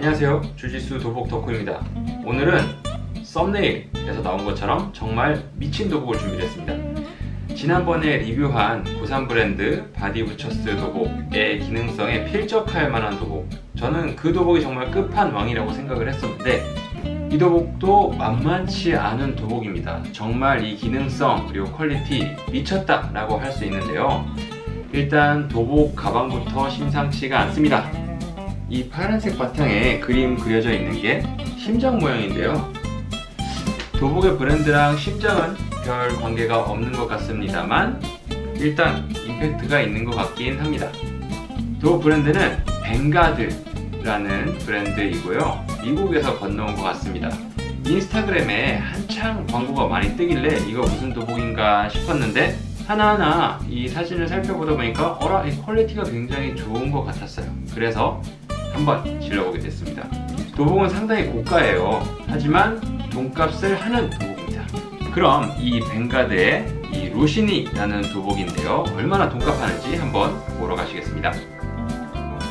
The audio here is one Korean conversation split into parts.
안녕하세요, 주짓수 도복 덕후입니다. 오늘은 썸네일에서 나온 것처럼 정말 미친 도복을 준비했습니다. 지난번에 리뷰한 고산 브랜드 바디부처스 도복의 기능성에 필적할 만한 도복, 저는 그 도복이 정말 끝판왕이라고 생각을 했었는데 이 도복도 만만치 않은 도복입니다. 정말 이 기능성 그리고 퀄리티 미쳤다 라고 할 수 있는데요. 일단 도복 가방부터 심상치가 않습니다. 이 파란색 바탕에 그림 그려져 있는 게 심장 모양인데요. 도복의 브랜드랑 심장은 별 관계가 없는 것 같습니다만 일단 임팩트가 있는 것 같긴 합니다. 도복 브랜드는 벵가드라는 브랜드이고요. 미국에서 건너온 것 같습니다. 인스타그램에 한창 광고가 많이 뜨길래 이거 무슨 도복인가 싶었는데 하나하나 이 사진을 살펴보다 보니까 이 퀄리티가 굉장히 좋은 것 같았어요. 그래서 한번 질러보게 됐습니다. 도복은 상당히 고가예요. 하지만 돈값을 하는 도복입니다. 그럼 이 벵가드의 이 로시니라는 도복인데요. 얼마나 돈값 하는지 한번 보러 가시겠습니다.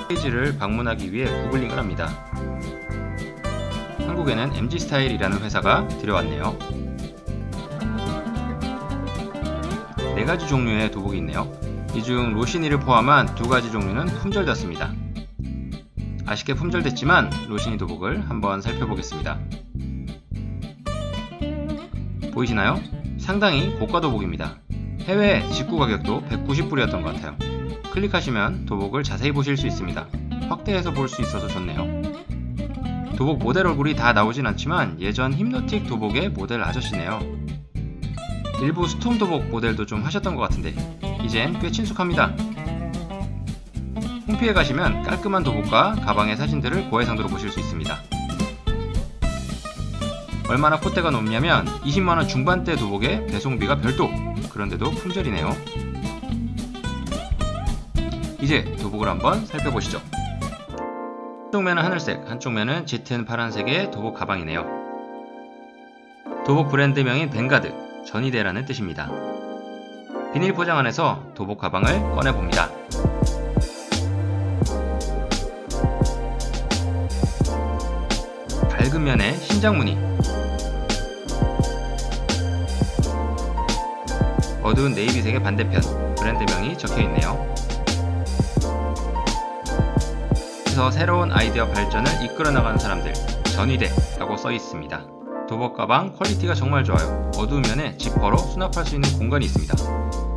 페이지를 방문하기 위해 구글링을 합니다. 한국에는 MG스타일이라는 회사가 들여왔네요. 4가지 종류의 도복이 있네요. 이 중 로시니를 포함한 2가지 종류는 품절됐습니다. 아쉽게 품절됐지만 로시니 도복을 한번 살펴보겠습니다. 보이시나요? 상당히 고가 도복입니다. 해외 직구 가격도 190불이었던 것 같아요. 클릭하시면 도복을 자세히 보실 수 있습니다. 확대해서 볼 수 있어서 좋네요. 도복 모델 얼굴이 다 나오진 않지만 예전 힙노틱 도복의 모델 아저씨네요. 일부 스톰 도복 모델도 좀 하셨던 것 같은데 이젠 꽤 친숙합니다. 홈피에 가시면 깔끔한 도복과 가방의 사진들을 고해상도로 보실 수 있습니다. 얼마나 콧대가 높냐면 20만원 중반대 도복에 배송비가 별도! 그런데도 품절이네요. 이제 도복을 한번 살펴보시죠. 한쪽 면은 하늘색, 한쪽 면은 짙은 파란색의 도복 가방이네요. 도복 브랜드명인 벵가드, 전이대라는 뜻입니다. 비닐 포장 안에서 도복 가방을 꺼내봅니다. 밝은 면에 신장 무늬, 어두운 네이비색의 반대편, 브랜드명이 적혀있네요. 그래서 새로운 아이디어 발전을 이끌어 나가는 사람들, 전위대라고 써있습니다. 도복 가방 퀄리티가 정말 좋아요. 어두운 면에 지퍼로 수납할 수 있는 공간이 있습니다.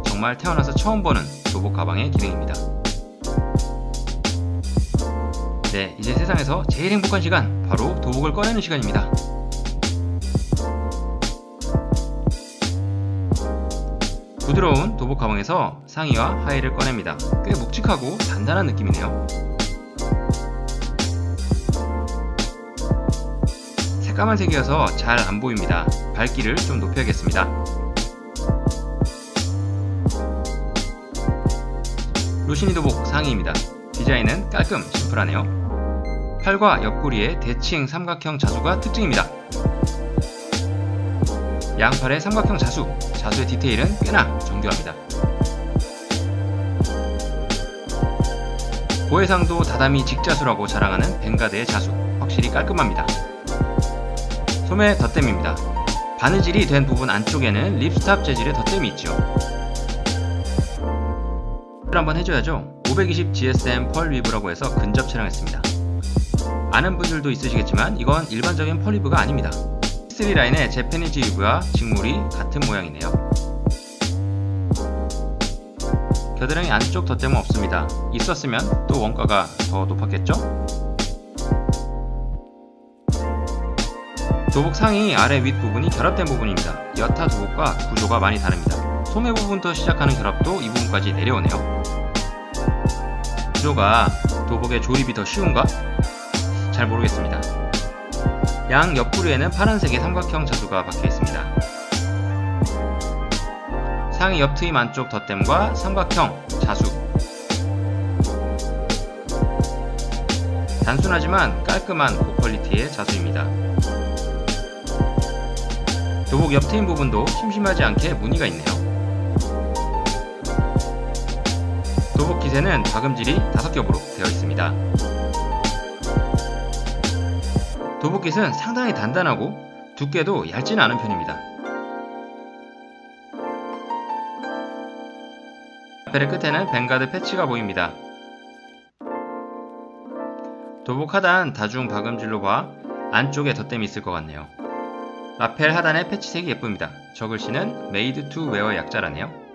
정말 태어나서 처음 보는 도복 가방의 기능입니다. 네, 이제 세상에서 제일 행복한 시간, 바로 도복을 꺼내는 시간입니다. 부드러운 도복 가방에서 상의와 하의를 꺼냅니다. 꽤 묵직하고 단단한 느낌이네요. 까만 색이어서 잘 안 보입니다. 밝기를 좀 높여야겠습니다. 로시니 도복 상의입니다. 디자인은 깔끔 심플하네요. 팔과 옆구리에 대칭 삼각형 자수가 특징입니다. 양팔에 삼각형 자수, 자수의 디테일은 꽤나 정교합니다. 고해상도 다다미 직자수라고 자랑하는 벵가드의 자수, 확실히 깔끔합니다. 소매 덧댐입니다. 바느질이 된 부분 안쪽에는 립스탑 재질의 덧댐이 있죠. 한번 해줘야죠. 520 GSM 펄 위브라고 해서 근접 촬영했습니다. 아는 분들도 있으시겠지만 이건 일반적인 펄 위브가 아닙니다. C3 라인의 재패니지 위브와 직물이 같은 모양이네요. 겨드랑이 안쪽 덧댐은 없습니다. 있었으면 또 원가가 더 높았겠죠? 도복 상의 아래 윗부분이 결합된 부분입니다. 여타 도복과 구조가 많이 다릅니다. 소매 부분부터 시작하는 결합도 이 부분까지 내려오네요. 구조가 도복의 조립이 더 쉬운가? 잘 모르겠습니다. 양 옆구리에는 파란색의 삼각형 자수가 박혀 있습니다. 상의 옆트임 안쪽 덧댐과 삼각형 자수. 단순하지만 깔끔한 고퀄리티의 자수입니다. 도복 옆트임 부분도 심심하지 않게 무늬가 있네요. 도복 기세는 박음질이 5겹으로 되어 있습니다. 도복깃은 상당히 단단하고 두께도 얇지는 않은 편입니다. 라펠의 끝에는 뱅가드 패치가 보입니다. 도복 하단 다중 박음질로 봐 안쪽에 덧댐이 있을 것 같네요. 라펠 하단의 패치색이 예쁩니다. 저 글씨는 Made to Wear 약자라네요.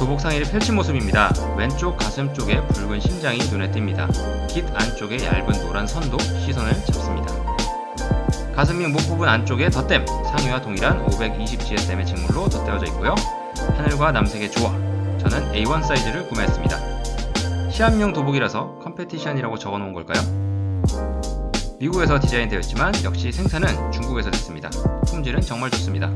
도복 상의를 펼친 모습입니다. 왼쪽 가슴 쪽에 붉은 심장이 눈에 띕니다. 깃 안쪽에 얇은 노란 선도 시선을 잡습니다. 가슴 및 목 부분 안쪽에 덧댐, 상의와 동일한 520GSM의 직물로 덧대어져 있고요. 하늘과 남색의 조화, 저는 A1 사이즈를 구매했습니다. 시합용 도복이라서 컴페티션이라고 적어놓은 걸까요? 미국에서 디자인되어 있지만 역시 생산은 중국에서 됐습니다. 품질은 정말 좋습니다.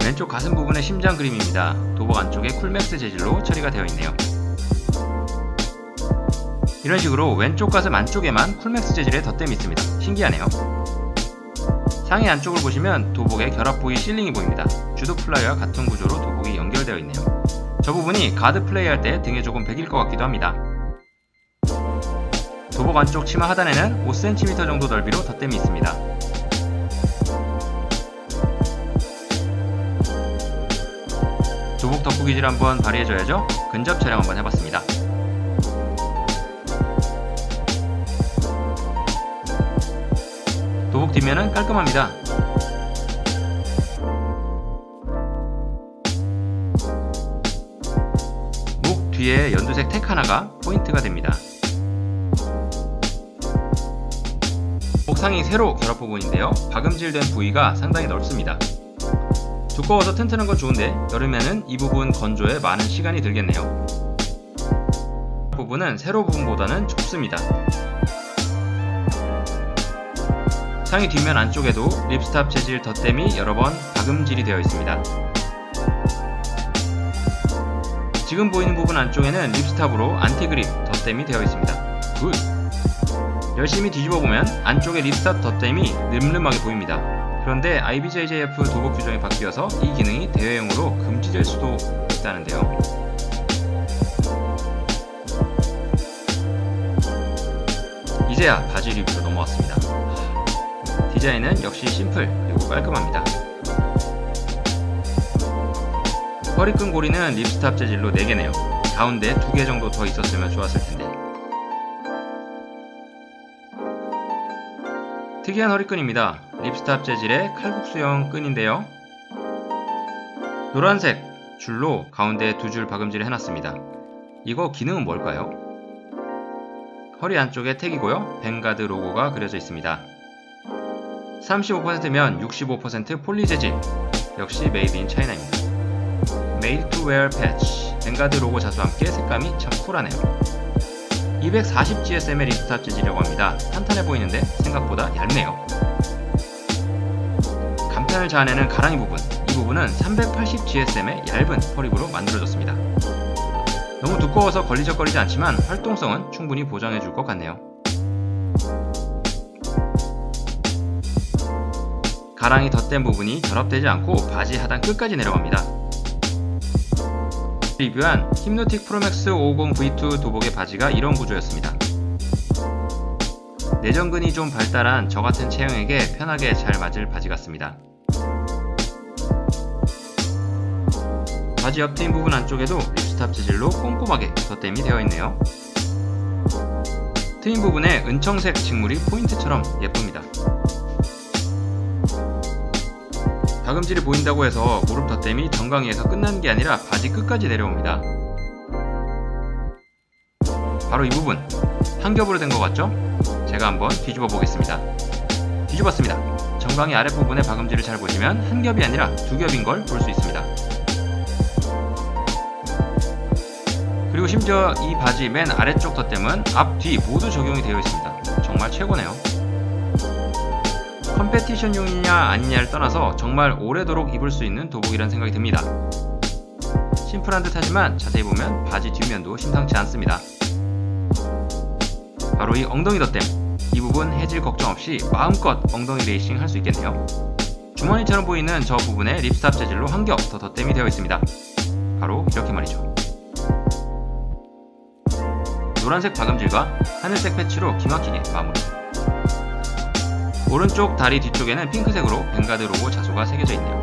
왼쪽 가슴 부분의 심장 그림입니다. 도복 안쪽에 쿨맥스 재질로 처리가 되어 있네요. 이런 식으로 왼쪽 가슴 안쪽에만 쿨맥스 재질의 덧댐이 있습니다. 신기하네요. 상의 안쪽을 보시면 도복의 결합 부위 실링이 보입니다. 주도 플라이와 같은 구조로 도복이 연결되어 있네요. 저 부분이 가드 플레이 할 때 등에 조금 배길 것 같기도 합니다. 도복 안쪽 치마 하단에는 5cm 정도 넓이로 덧댐이 있습니다. 도복 덕후 기질 한번 발휘해줘야죠. 근접 촬영 한번 해봤습니다. 도복 뒷면은 깔끔합니다. 목 뒤에 연두색 택 하나가 포인트가 됩니다. 목 상의 세로 결합 부분인데요. 박음질된 부위가 상당히 넓습니다. 두꺼워서 튼튼한 건 좋은데 여름에는 이 부분 건조에 많은 시간이 들겠네요. 부분은 세로 부분보다는 좁습니다. 상의 뒷면 안쪽에도 립스탑 재질 덧댐이 여러 번 박음질이 되어 있습니다. 지금 보이는 부분 안쪽에는 립스탑으로 안티그립 덧댐이 되어 있습니다. 굿! 열심히 뒤집어보면 안쪽에 립스탑 덧댐이 늠름하게 보입니다. 그런데 IBJJF 도복 규정이 바뀌어서 이 기능이 대여용으로 금지될 수도 있다는데요. 이제야 바지 리뷰로 넘어왔습니다. 디자인은 역시 심플 그리고 깔끔합니다. 허리끈 고리는 립스탑 재질로 4개네요. 가운데 2개 정도 더 있었으면 좋았을 텐데. 특이한 허리끈입니다. 립스탑 재질의 칼국수형 끈인데요. 노란색 줄로 가운데 2줄 박음질을 해놨습니다. 이거 기능은 뭘까요? 허리 안쪽에 택이고요. 뱅가드 로고가 그려져 있습니다. 35%면 65% 폴리 재질, 역시 메이드 인 차이나입니다. Made to Wear 패치, 뱅가드 로고 자수와 함께 색감이 참 쿨하네요. 240GSM의 립스탑 재질이라고 합니다. 탄탄해 보이는데 생각보다 얇네요. 간편을 자아내는 가랑이 부분, 이 부분은 380GSM의 얇은 펄립으로 만들어졌습니다. 너무 두꺼워서 걸리적거리지 않지만 활동성은 충분히 보장해줄 것 같네요. 가랑이 덧댄 부분이 결합되지 않고 바지 하단 끝까지 내려갑니다. 리뷰한 힙노틱 프로맥스 550V2 도복의 바지가 이런 구조였습니다. 내전근이 좀 발달한 저같은 체형에게 편하게 잘 맞을 바지 같습니다. 바지 옆 트임 부분 안쪽에도 립스탑 재질로 꼼꼼하게 덧댐이 되어 있네요. 트임 부분에 은청색 직물이 포인트처럼 예쁩니다. 박음질이 보인다고 해서 무릎 덧댐이 정강이에서 끝나는 게 아니라 바지 끝까지 내려옵니다. 바로 이 부분, 한 겹으로 된 것 같죠? 제가 한번 뒤집어 보겠습니다. 뒤집었습니다. 정강이 아랫부분의 박음질을 잘 보시면 한 겹이 아니라 2겹인 걸 볼 수 있습니다. 그리고 심지어 이 바지 맨 아래쪽 덧댐은 앞, 뒤 모두 적용이 되어 있습니다. 정말 최고네요. 컴페티션용이냐 아니냐를 떠나서 정말 오래도록 입을 수 있는 도복이라는 생각이 듭니다. 심플한 듯 하지만 자세히 보면 바지 뒷면도 심상치 않습니다. 바로 이 엉덩이 덧댐. 이 부분 해질 걱정 없이 마음껏 엉덩이 레이싱 할 수 있겠네요. 주머니처럼 보이는 저 부분에 립스탑 재질로 한 겹 더 덧댐이 되어 있습니다. 바로 이렇게 말이죠. 노란색 박음질과 하늘색 패치로 기막히게 마무리. 오른쪽 다리 뒤쪽에는 핑크색으로 벵가드 로고 자수가 새겨져 있네요.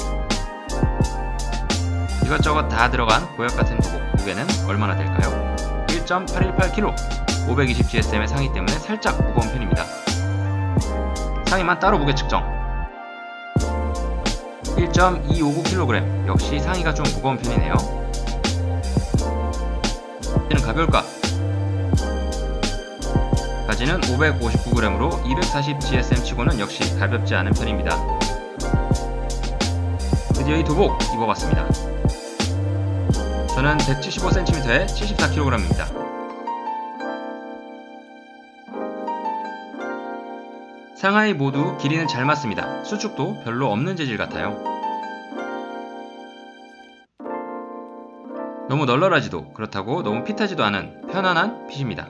이것저것 다 들어간 보약 같은 도복. 무게는 얼마나 될까요? 1.818kg, 520GSM의 상의 때문에 살짝 무거운 편입니다. 상의만 따로 무게 측정. 1.259kg, 역시 상의가 좀 무거운 편이네요. 바지는 가벼울까? 바지는 559g으로 240GSM 치고는 역시 가볍지 않은 편입니다. 드디어 이 도복 입어봤습니다. 저는 175cm에 74kg입니다. 상하이 모두 길이는 잘 맞습니다. 수축도 별로 없는 재질 같아요. 너무 널널하지도 그렇다고 너무 핏하지도 않은 편안한 핏입니다.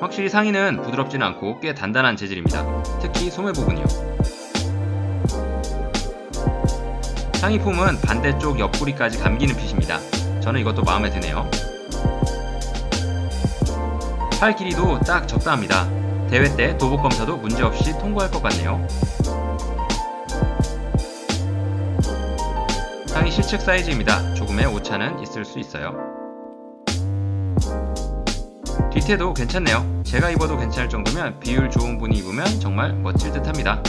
확실히 상의는 부드럽지는 않고 꽤 단단한 재질입니다. 특히 소매 부분이요. 상의 폼은 반대쪽 옆구리까지 감기는 핏입니다. 저는 이것도 마음에 드네요. 팔 길이도 딱 적당합니다. 대회 때 도복 검사도 문제없이 통과할 것 같네요. 상의 실측 사이즈입니다. 조금의 오차는 있을 수 있어요. 뒤태도 괜찮네요. 제가 입어도 괜찮을 정도면 비율 좋은 분이 입으면 정말 멋질 듯 합니다.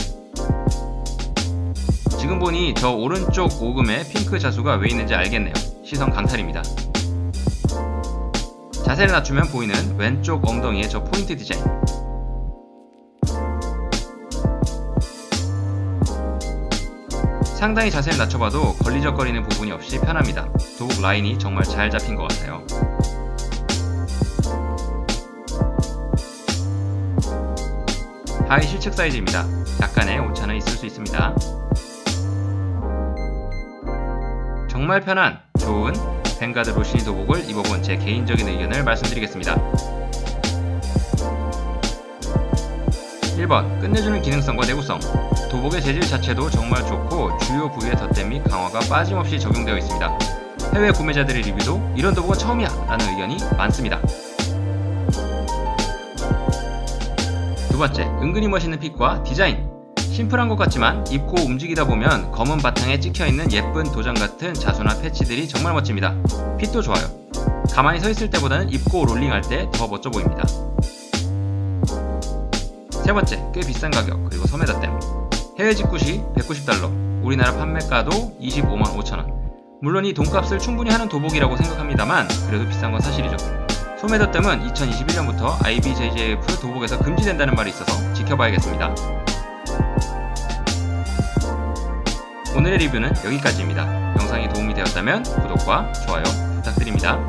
지금 보니 저 오른쪽 오금에 핑크 자수가 왜 있는지 알겠네요. 시선 강탈입니다. 자세를 낮추면 보이는 왼쪽 엉덩이의 저 포인트 디자인. 상당히 자세를 낮춰봐도 걸리적거리는 부분이 없이 편합니다. 도복 라인이 정말 잘 잡힌 것 같아요. 하의 실측 사이즈입니다. 약간의 오차는 있을 수 있습니다. 정말 편한, 좋은 벵가드 로시니 도복을 입어본 제 개인적인 의견을 말씀드리겠습니다. 1번, 끝내주는 기능성과 내구성. 도복의 재질 자체도 정말 좋고 주요 부위의 덧댐 및 강화가 빠짐없이 적용되어 있습니다. 해외 구매자들의 리뷰도 이런 도복은 처음이야 라는 의견이 많습니다. 두 번째, 은근히 멋있는 핏과 디자인. 심플한 것 같지만 입고 움직이다 보면 검은 바탕에 찍혀있는 예쁜 도장 같은 자수나 패치들이 정말 멋집니다. 핏도 좋아요. 가만히 서 있을 때보다는 입고 롤링할 때 더 멋져 보입니다. 세 번째, 꽤 비싼 가격 그리고 소매 덧댐. 해외 직구 시 190달러, 우리나라 판매가도 255,000원. 물론 이 돈값을 충분히 하는 도복이라고 생각합니다만 그래도 비싼 건 사실이죠. 소매 덧댐은 2021년부터 IBJJF 도복에서 금지된다는 말이 있어서 지켜봐야겠습니다. 오늘의 리뷰는 여기까지입니다. 영상이 도움이 되었다면 구독과 좋아요 부탁드립니다.